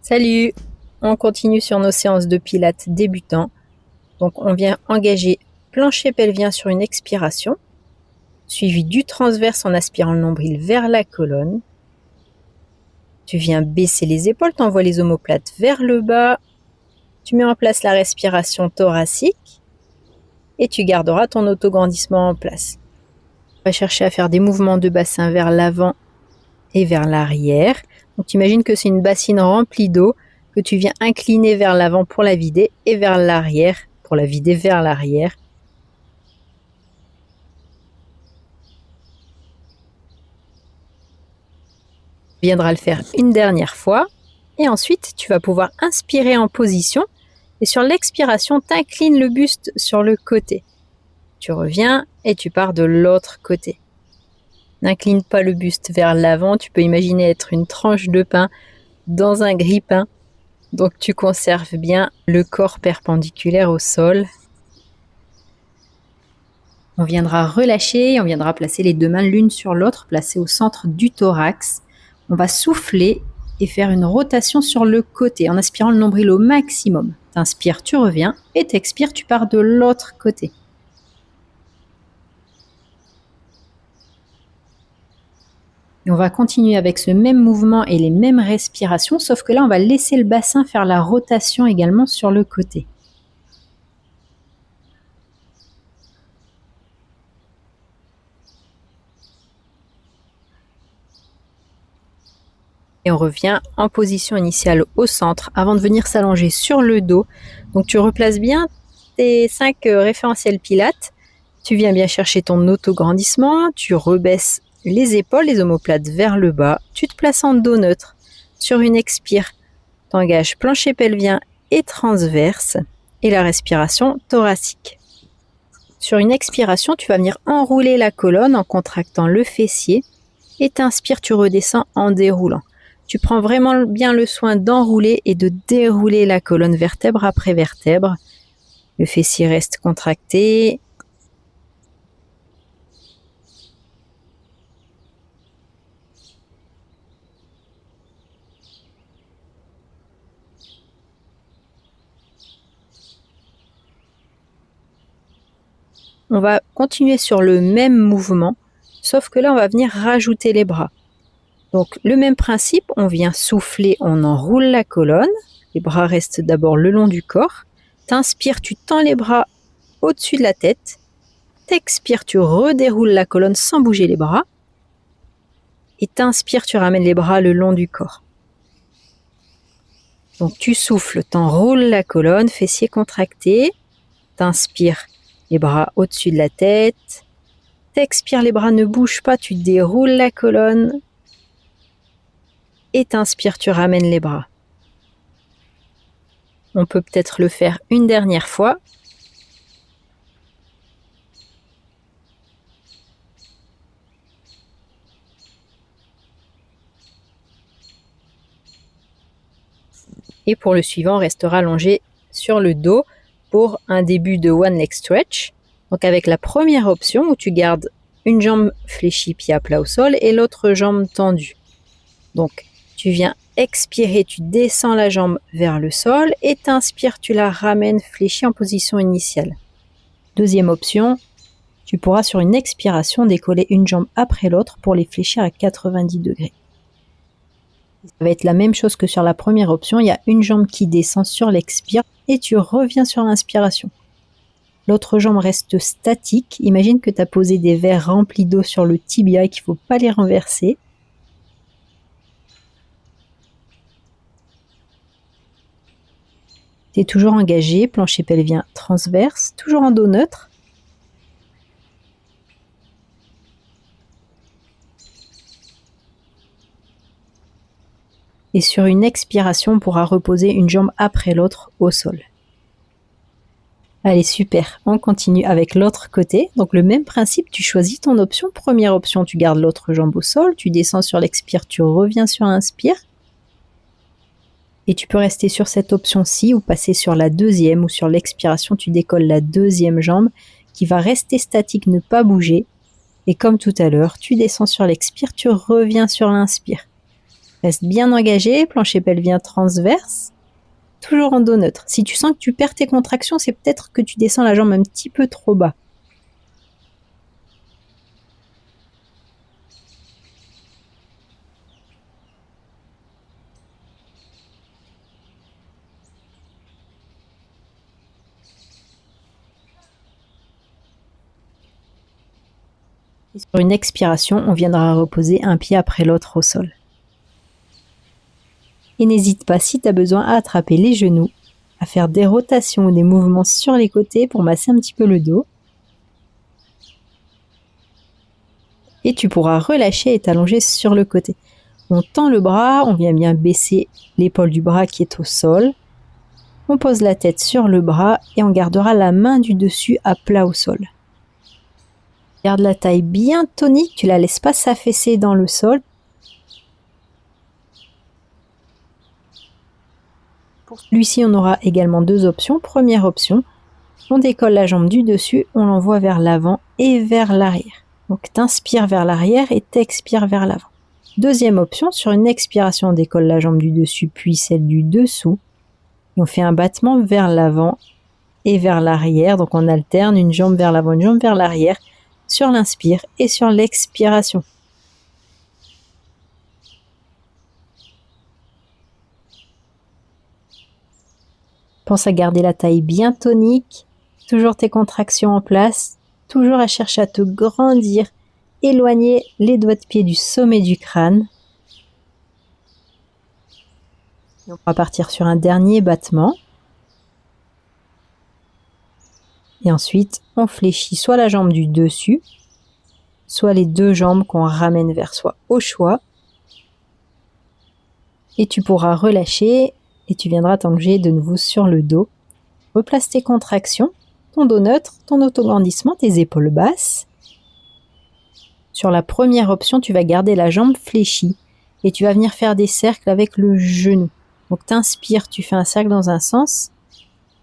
Salut! On continue sur nos séances de pilates débutants. Donc on vient engager plancher pelvien sur une expiration, suivi du transverse en aspirant le nombril vers la colonne. Tu viens baisser les épaules, t'envoies les omoplates vers le bas. Tu mets en place la respiration thoracique et tu garderas ton autograndissement en place. On va chercher à faire des mouvements de bassin vers l'avant et vers l'arrière. Donc tu imagines que c'est une bassine remplie d'eau que tu viens incliner vers l'avant pour la vider et vers l'arrière pour la vider vers l'arrière. Tu viendras le faire une dernière fois et ensuite tu vas pouvoir inspirer en position et sur l'expiration, tu inclines le buste sur le côté. Tu reviens et tu pars de l'autre côté. N'incline pas le buste vers l'avant, tu peux imaginer être une tranche de pain dans un grille-pain. Donc tu conserves bien le corps perpendiculaire au sol. On viendra relâcher, on viendra placer les deux mains l'une sur l'autre, placées au centre du thorax. On va souffler et faire une rotation sur le côté en aspirant le nombril au maximum. T'inspires, tu reviens et t'expires, tu pars de l'autre côté. Et on va continuer avec ce même mouvement et les mêmes respirations, sauf que là, on va laisser le bassin faire la rotation également sur le côté. Et on revient en position initiale au centre avant de venir s'allonger sur le dos. Donc tu replaces bien tes 5 référentiels pilates. Tu viens bien chercher ton autograndissement, tu rebaisses les épaules, les omoplates vers le bas. Tu te places en dos neutre. Sur une expire, t'engages plancher pelvien et transverse et la respiration thoracique. Sur une expiration, tu vas venir enrouler la colonne en contractant le fessier et t'inspires, tu redescends en déroulant. Tu prends vraiment bien le soin d'enrouler et de dérouler la colonne vertèbre après vertèbre. Le fessier reste contracté. On va continuer sur le même mouvement, sauf que là, on va venir rajouter les bras. Donc, le même principe, on vient souffler, on enroule la colonne. Les bras restent d'abord le long du corps. T'inspires, tu tends les bras au-dessus de la tête. T'expires, tu redéroules la colonne sans bouger les bras. Et t'inspires, tu ramènes les bras le long du corps. Donc, tu souffles, t'enroules la colonne, fessier contracté. T'inspires, les bras au-dessus de la tête. T'expires, les bras ne bougent pas, tu déroules la colonne. Et t'inspires, tu ramènes les bras. On peut peut-être le faire une dernière fois. Et pour le suivant, on restera allongé sur le dos pour un début de one leg stretch. Donc avec la première option où tu gardes une jambe fléchie, pied à plat au sol et l'autre jambe tendue. Donc tu viens expirer, tu descends la jambe vers le sol et t'inspires, tu la ramènes fléchie en position initiale. Deuxième option, tu pourras sur une expiration décoller une jambe après l'autre pour les fléchir à 90 degrés. Ça va être la même chose que sur la première option, il y a une jambe qui descend sur l'expire et tu reviens sur l'inspiration. L'autre jambe reste statique, imagine que tu as posé des verres remplis d'eau sur le tibia et qu'il ne faut pas les renverser. Tu es toujours engagé, plancher pelvien transverse, toujours en dos neutre. Et sur une expiration, on pourra reposer une jambe après l'autre au sol. Allez, super, on continue avec l'autre côté. Donc le même principe, tu choisis ton option. Première option, tu gardes l'autre jambe au sol, tu descends sur l'expire, tu reviens sur l'inspire. Et tu peux rester sur cette option-ci ou passer sur la deuxième ou sur l'expiration, tu décolles la deuxième jambe qui va rester statique, ne pas bouger. Et comme tout à l'heure, tu descends sur l'expire, tu reviens sur l'inspire. Reste bien engagé, plancher pelvien transverse, toujours en dos neutre. Si tu sens que tu perds tes contractions, c'est peut-être que tu descends la jambe un petit peu trop bas. Et sur une expiration, on viendra reposer un pied après l'autre au sol. Et n'hésite pas, si tu as besoin, à attraper les genoux, à faire des rotations ou des mouvements sur les côtés pour masser un petit peu le dos. Et tu pourras relâcher et t'allonger sur le côté. On tend le bras, on vient bien baisser l'épaule du bras qui est au sol. On pose la tête sur le bras et on gardera la main du dessus à plat au sol. Garde la taille bien tonique, tu la laisses pas s'affaisser dans le sol. Pour celui-ci, on aura également deux options. Première option, on décolle la jambe du dessus, on l'envoie vers l'avant et vers l'arrière. Donc t'inspires vers l'arrière et t'expires vers l'avant. Deuxième option, sur une expiration, on décolle la jambe du dessus puis celle du dessous. Et on fait un battement vers l'avant et vers l'arrière. Donc on alterne une jambe vers l'avant, une jambe vers l'arrière sur l'inspire et sur l'expiration. Pense à garder la taille bien tonique, toujours tes contractions en place, toujours à chercher à te grandir, éloigner les doigts de pied du sommet du crâne. Et on va partir sur un dernier battement. Et ensuite, on fléchit soit la jambe du dessus, soit les deux jambes qu'on ramène vers soi au choix. Et tu pourras relâcher et tu viendras t'allonger de nouveau sur le dos. Replace tes contractions, ton dos neutre, ton autograndissement, tes épaules basses. Sur la première option, tu vas garder la jambe fléchie et tu vas venir faire des cercles avec le genou. Donc t'inspires, tu fais un cercle dans un sens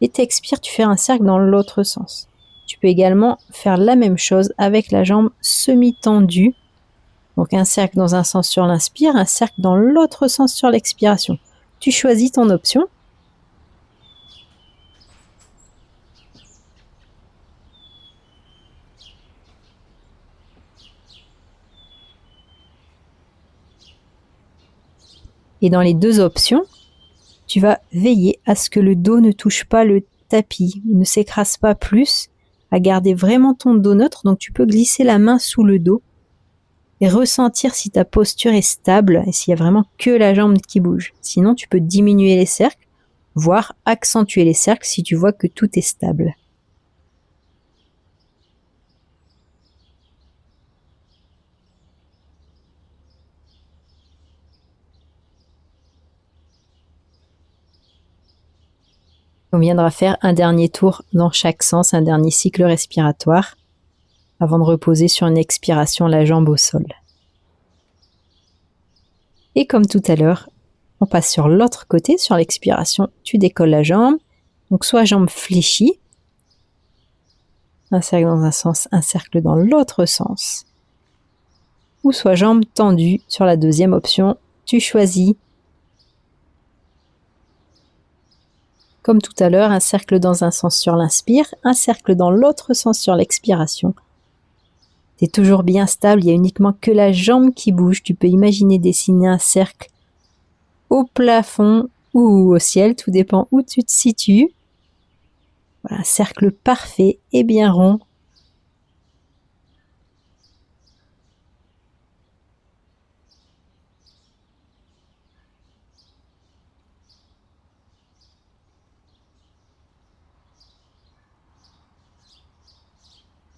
et t'expires, tu fais un cercle dans l'autre sens. Tu peux également faire la même chose avec la jambe semi-tendue. Donc un cercle dans un sens sur l'inspire, un cercle dans l'autre sens sur l'expiration. Tu choisis ton option. Et dans les deux options, tu vas veiller à ce que le dos ne touche pas le tapis, ne s'écrase pas plus, à garder vraiment ton dos neutre. Donc tu peux glisser la main sous le dos et ressentir si ta posture est stable et s'il y a vraiment que la jambe qui bouge. Sinon, tu peux diminuer les cercles, voire accentuer les cercles si tu vois que tout est stable. On viendra faire un dernier tour dans chaque sens, un dernier cycle respiratoire, avant de reposer sur une expiration la jambe au sol. Et comme tout à l'heure, on passe sur l'autre côté, sur l'expiration, tu décolles la jambe, donc soit jambe fléchie, un cercle dans un sens, un cercle dans l'autre sens, ou soit jambe tendue sur la deuxième option, tu choisis. Comme tout à l'heure, un cercle dans un sens sur l'inspire, un cercle dans l'autre sens sur l'expiration. Tu es toujours bien stable, il n'y a uniquement que la jambe qui bouge. Tu peux imaginer dessiner un cercle au plafond ou au ciel, tout dépend où tu te situes. Voilà, un cercle parfait et bien rond.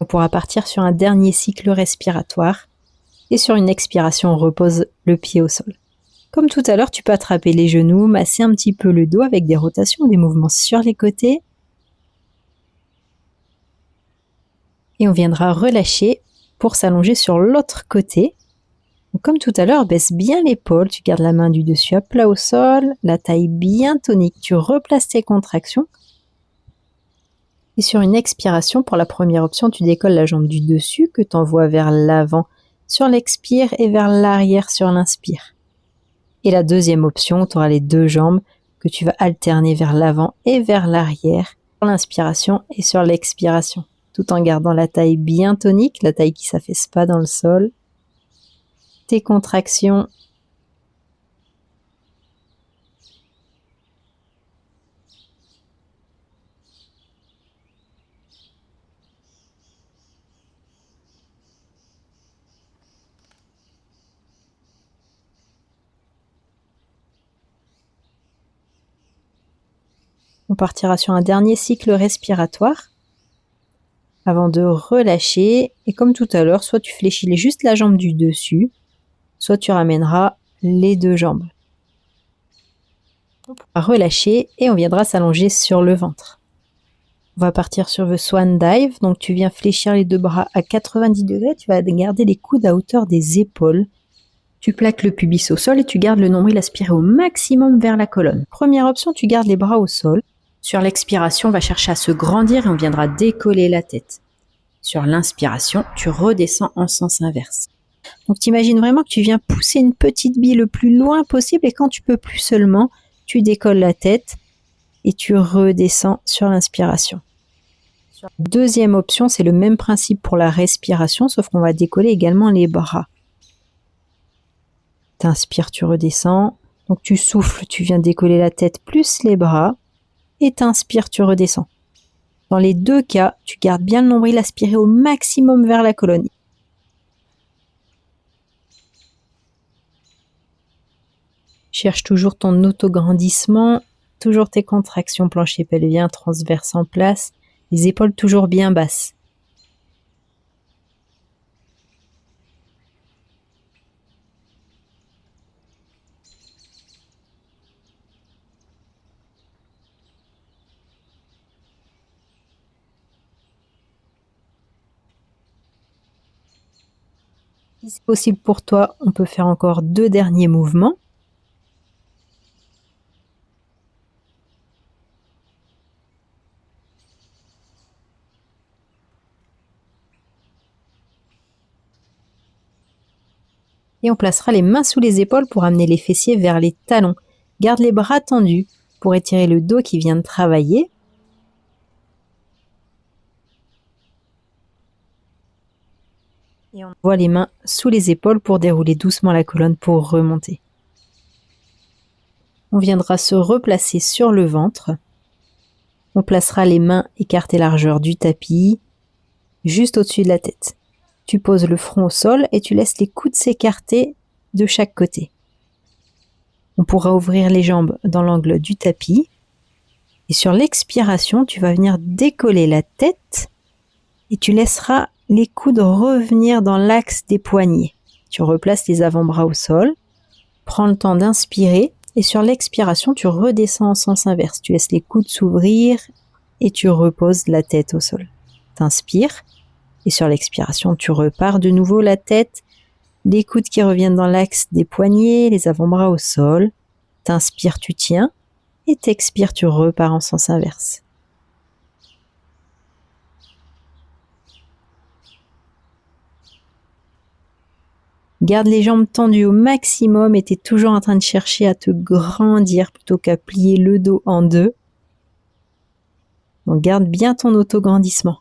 On pourra partir sur un dernier cycle respiratoire et sur une expiration, on repose le pied au sol. Comme tout à l'heure, tu peux attraper les genoux, masser un petit peu le dos avec des rotations, des mouvements sur les côtés. Et on viendra relâcher pour s'allonger sur l'autre côté. Donc, comme tout à l'heure, baisse bien l'épaule, tu gardes la main du dessus à plat au sol, la taille bien tonique, tu replaces tes contractions. Et sur une expiration, pour la première option, tu décolles la jambe du dessus que tu envoies vers l'avant sur l'expire et vers l'arrière sur l'inspire. Et la deuxième option, tu auras les deux jambes que tu vas alterner vers l'avant et vers l'arrière sur l'inspiration et sur l'expiration, tout en gardant la taille bien tonique, la taille qui ne s'affaisse pas dans le sol. Tes contractions. On partira sur un dernier cycle respiratoire avant de relâcher. Et comme tout à l'heure, soit tu fléchis juste la jambe du dessus, soit tu ramèneras les deux jambes. On pourra relâcher et on viendra s'allonger sur le ventre. On va partir sur le Swan Dive. Donc tu viens fléchir les deux bras à 90 degrés. Tu vas garder les coudes à hauteur des épaules. Tu plaques le pubis au sol et tu gardes le nombril aspiré au maximum vers la colonne. Première option, tu gardes les bras au sol. Sur l'expiration, on va chercher à se grandir et on viendra décoller la tête. Sur l'inspiration, tu redescends en sens inverse. Donc t'imagines vraiment que tu viens pousser une petite bille le plus loin possible et quand tu peux plus seulement, tu décolles la tête et tu redescends sur l'inspiration. Deuxième option, c'est le même principe pour la respiration, sauf qu'on va décoller également les bras. T'inspires, tu redescends. Donc tu souffles, tu viens décoller la tête plus les bras. Et t'inspires, tu redescends. Dans les deux cas, tu gardes bien le nombril aspiré au maximum vers la colonne. Cherche toujours ton autograndissement, toujours tes contractions plancher pelvien transverse en place, les épaules toujours bien basses. Si c'est possible pour toi, on peut faire encore 2 derniers mouvements. Et on placera les mains sous les épaules pour amener les fessiers vers les talons. Garde les bras tendus pour étirer le dos qui vient de travailler. Et on envoie les mains sous les épaules pour dérouler doucement la colonne pour remonter. On viendra se replacer sur le ventre. On placera les mains écartées largeur du tapis, juste au-dessus de la tête. Tu poses le front au sol et tu laisses les coudes s'écarter de chaque côté. On pourra ouvrir les jambes dans l'angle du tapis. Et sur l'expiration, tu vas venir décoller la tête et tu laisseras les coudes revenir dans l'axe des poignets. Tu replaces les avant-bras au sol, prends le temps d'inspirer et sur l'expiration, tu redescends en sens inverse. Tu laisses les coudes s'ouvrir et tu reposes la tête au sol. T'inspires et sur l'expiration, tu repars de nouveau la tête, les coudes qui reviennent dans l'axe des poignets, les avant-bras au sol. T'inspires, tu tiens et t'expires, tu repars en sens inverse. Garde les jambes tendues au maximum et tu es toujours en train de chercher à te grandir plutôt qu'à plier le dos en deux. Donc garde bien ton autograndissement.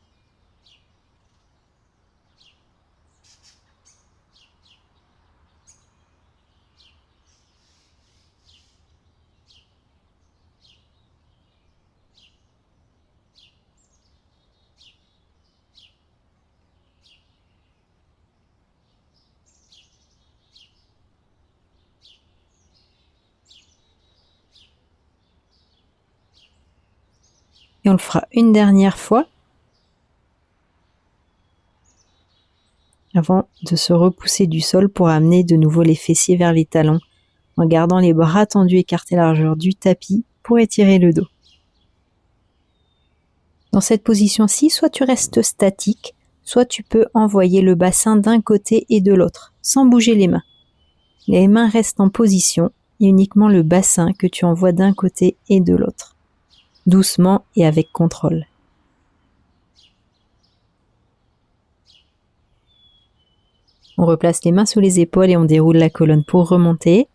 Et on le fera une dernière fois avant de se repousser du sol pour amener de nouveau les fessiers vers les talons en gardant les bras tendus écartés largeur du tapis pour étirer le dos. Dans cette position-ci, soit tu restes statique, soit tu peux envoyer le bassin d'un côté et de l'autre sans bouger les mains. Les mains restent en position et uniquement le bassin que tu envoies d'un côté et de l'autre. Doucement et avec contrôle. On replace les mains sous les épaules et on déroule la colonne pour remonter.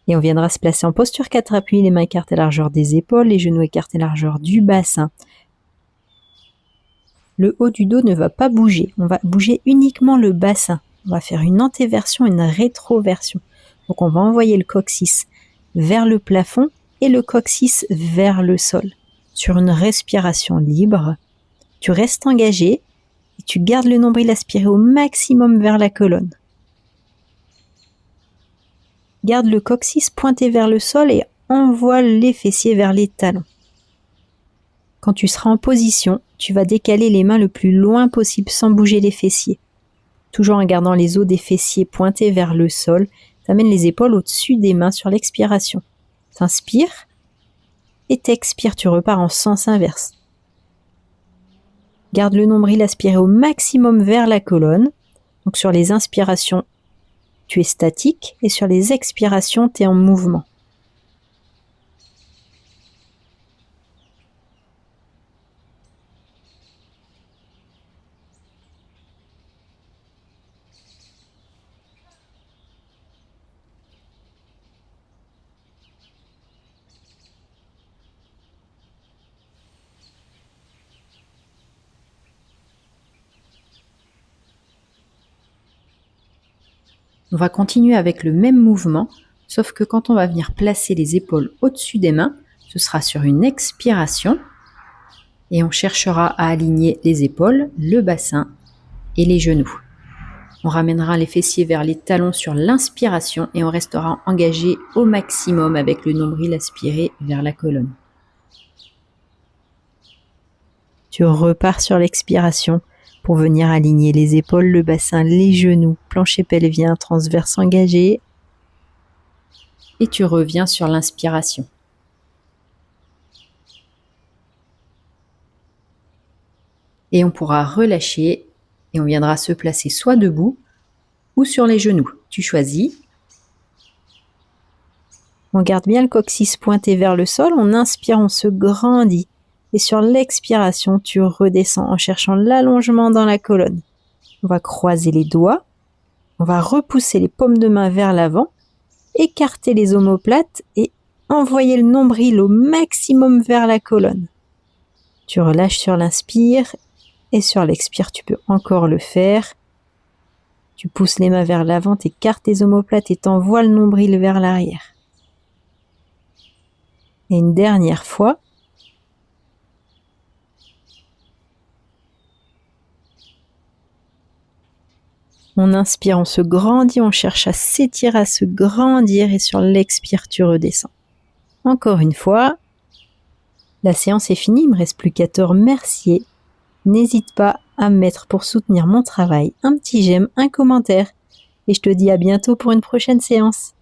Et on viendra se placer en posture 4 appuis, les mains écartées à largeur des épaules, les genoux écartés à largeur du bassin. Le haut du dos ne va pas bouger, on va bouger uniquement le bassin. On va faire une antéversion et une rétroversion. Donc on va envoyer le coccyx vers le plafond et le coccyx vers le sol. Sur une respiration libre, tu restes engagé et tu gardes le nombril aspiré au maximum vers la colonne. Garde le coccyx pointé vers le sol et envoie les fessiers vers les talons. Quand tu seras en position, tu vas décaler les mains le plus loin possible sans bouger les fessiers. Toujours en gardant les os des fessiers pointés vers le sol, tu amènes les épaules au-dessus des mains sur l'expiration. T'inspires et t'expires, tu repars en sens inverse. Garde le nombril aspiré au maximum vers la colonne. Donc sur les inspirations, tu es statique et sur les expirations, tu es en mouvement. On va continuer avec le même mouvement, sauf que quand on va venir placer les épaules au-dessus des mains, ce sera sur une expiration et on cherchera à aligner les épaules, le bassin et les genoux. On ramènera les fessiers vers les talons sur l'inspiration et on restera engagé au maximum avec le nombril aspiré vers la colonne. Tu repars sur l'expiration pour venir aligner les épaules, le bassin, les genoux, plancher pelvien, transverse engagé. Et tu reviens sur l'inspiration. Et on pourra relâcher et on viendra se placer soit debout ou sur les genoux. Tu choisis. On garde bien le coccyx pointé vers le sol. On inspire, on se grandit. Et sur l'expiration, tu redescends en cherchant l'allongement dans la colonne. On va croiser les doigts. On va repousser les paumes de main vers l'avant. Écarter les omoplates et envoyer le nombril au maximum vers la colonne. Tu relâches sur l'inspire et sur l'expire, tu peux encore le faire. Tu pousses les mains vers l'avant, t'écartes tes omoplates et t'envoies le nombril vers l'arrière. Et une dernière fois. On inspire, on se grandit, on cherche à s'étirer, à se grandir et sur l'expire, tu redescends. Encore une fois, la séance est finie, il me reste plus qu'à te remercier. N'hésite pas à me mettre pour soutenir mon travail un petit j'aime, un commentaire et je te dis à bientôt pour une prochaine séance.